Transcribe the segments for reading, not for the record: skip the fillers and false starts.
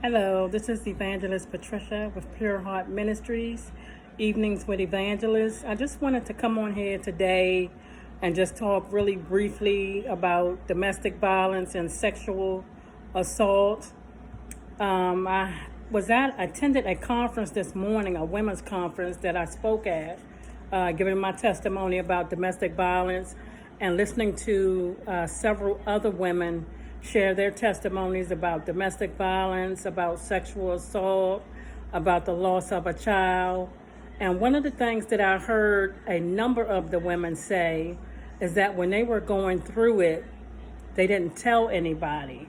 Hello, this is Evangelist Patricia with Pure Heart Ministries, Evenings with Evangelist. I just wanted to come on here today and just talk really briefly about domestic violence and sexual assault. I attended a conference this morning, a women's conference that I spoke at, giving my testimony about domestic violence and listening to several other women share their testimonies about domestic violence, about sexual assault, about the loss of a child. And one of the things that I heard a number of the women say is that when they were going through it, they didn't tell anybody.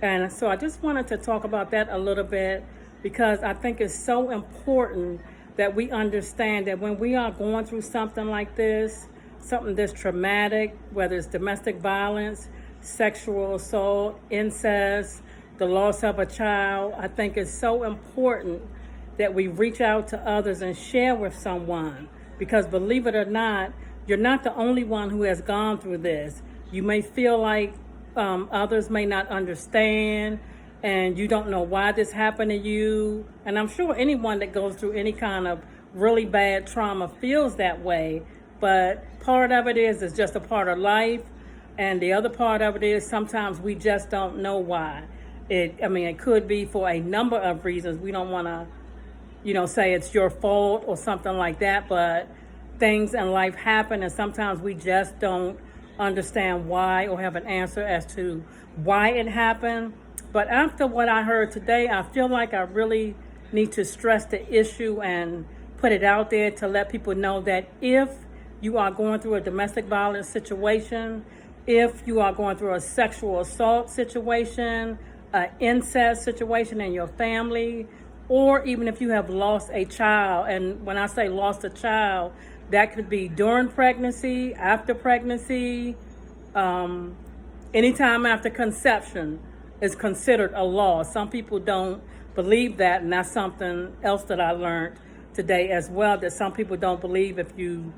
And so I just wanted to talk about that a little bit because I think it's so important that we understand that when we are going through something like this, something that's traumatic, whether it's domestic violence, sexual assault, incest, the loss of a child, I think it's so important that we reach out to others and share with someone. Because believe it or not, you're not the only one who has gone through this. You may feel like others may not understand and you don't know why this happened to you. And I'm sure anyone that goes through any kind of really bad trauma feels that way. But part of it is it's just a part of life. And the other part of it is sometimes we just don't know why. It could be for a number of reasons. We don't want to, say it's your fault or something like that, but things in life happen and sometimes we just don't understand why or have an answer as to why it happened. But after what I heard today, I feel like I really need to stress the issue and put it out there to let people know that if you are going through a domestic violence situation, if you are going through a sexual assault situation, an incest situation in your family, or even if you have lost a child, and when I say lost a child, that could be during pregnancy, after pregnancy, anytime after conception is considered a loss. Some people don't believe that, and that's something else that I learned today as well, that some people don't believe if you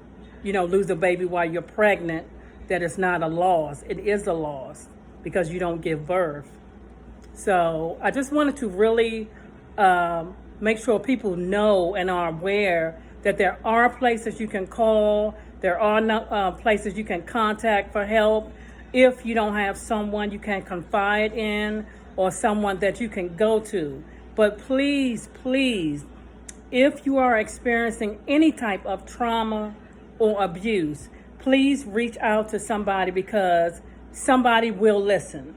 lose a baby while you're pregnant, that it's not a loss. It is a loss because you don't give birth. So I just wanted to really make sure people know and are aware that there are places you can call. There are places you can contact for help if you don't have someone you can confide in or someone that you can go to. But please, if you are experiencing any type of trauma or abuse, please reach out to somebody because somebody will listen.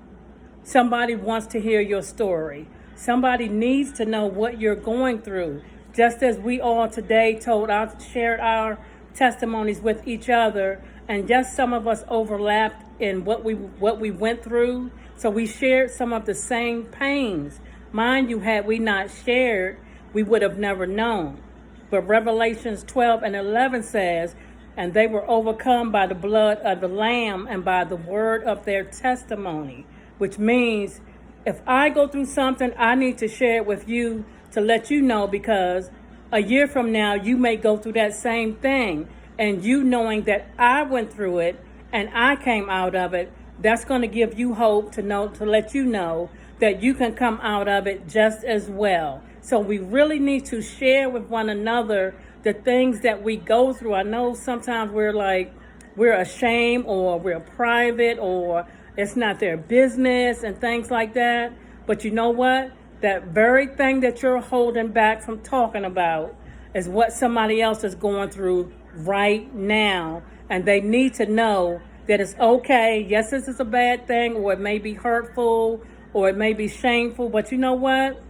Somebody wants to hear your story. Somebody needs to know what you're going through. Just as we all today shared our testimonies with each other, and just some of us overlapped in what we went through. So we shared some of the same pains. Mind you, had we not shared, we would have never known. But Revelations 12:11 says, and they were overcome by the blood of the Lamb and by the word of their testimony, which means if I go through something, I need to share it with you to let you know, because a year from now, you may go through that same thing. And you knowing that I went through it and I came out of it, that's going to give you hope to let you know that you can come out of it just as well. So we really need to share with one another the things that we go through. I know sometimes we're ashamed or we're private or it's not their business and things like that. But you know what? That very thing that you're holding back from talking about is what somebody else is going through right now. And they need to know that it's okay. Yes, this is a bad thing, or it may be hurtful, or it may be shameful. But you know what?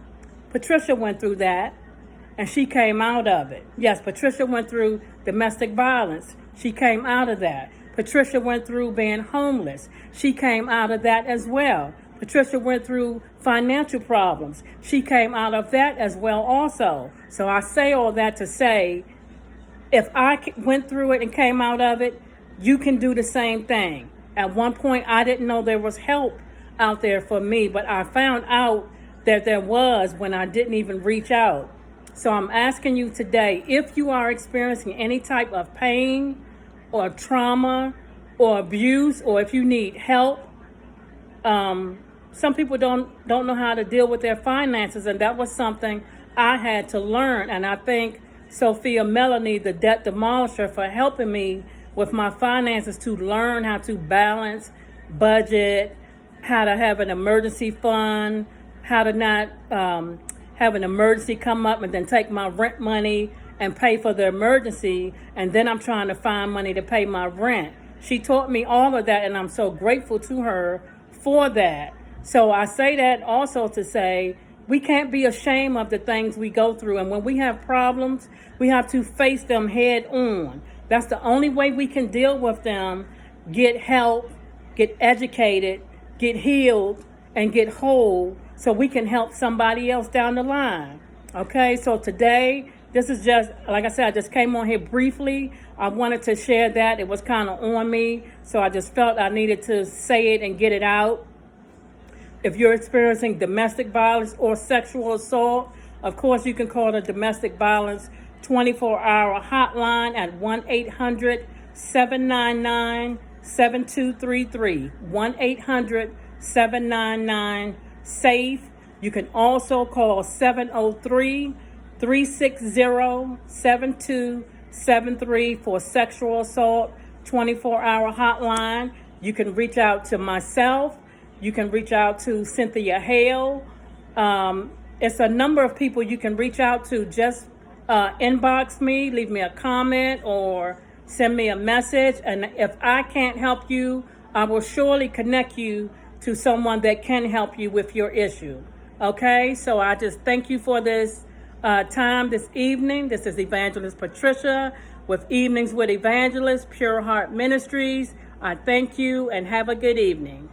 Patricia went through that. And she came out of it. Yes, Patricia went through domestic violence. She came out of that. Patricia went through being homeless. She came out of that as well. Patricia went through financial problems. She came out of that as well also. So I say all that to say, if I went through it and came out of it, you can do the same thing. At one point, I didn't know there was help out there for me, but I found out that there was when I didn't even reach out. So I'm asking you today, if you are experiencing any type of pain or trauma or abuse, or if you need help, some people don't know how to deal with their finances, and that was something I had to learn. And I thank Sophia Melanie, the debt demolisher, for helping me with my finances to learn how to balance, budget, how to have an emergency fund, how to not have an emergency come up and then take my rent money and pay for the emergency, and then I'm trying to find money to pay my rent. She taught me all of that, and I'm so grateful to her for that. So I say that also to say we can't be ashamed of the things we go through, and when we have problems, we have to face them head on. That's the only way we can deal with them, get help, get educated, get healed, and get whole, so we can help somebody else down the line. Okay, so today, this is just, like I said, I just came on here briefly. I wanted to share that. It was kind of on me, so I just felt I needed to say it and get it out. If you're experiencing domestic violence or sexual assault, of course, you can call the domestic violence 24-hour hotline at 1-800-799-7233. 1-800-799-SAFE. You can also call 703-360-7273 for sexual assault 24-hour hotline. You can reach out to myself. You can reach out to Cynthia Hale. It's a number of people you can reach out to. Just inbox me, leave me a comment, or send me a message. And if I can't help you, I will surely connect you to someone that can help you with your issue. Okay, so I just thank you for this time this evening. This is Evangelist Patricia with Evenings with Evangelist, Pure Heart Ministries. I thank you and have a good evening.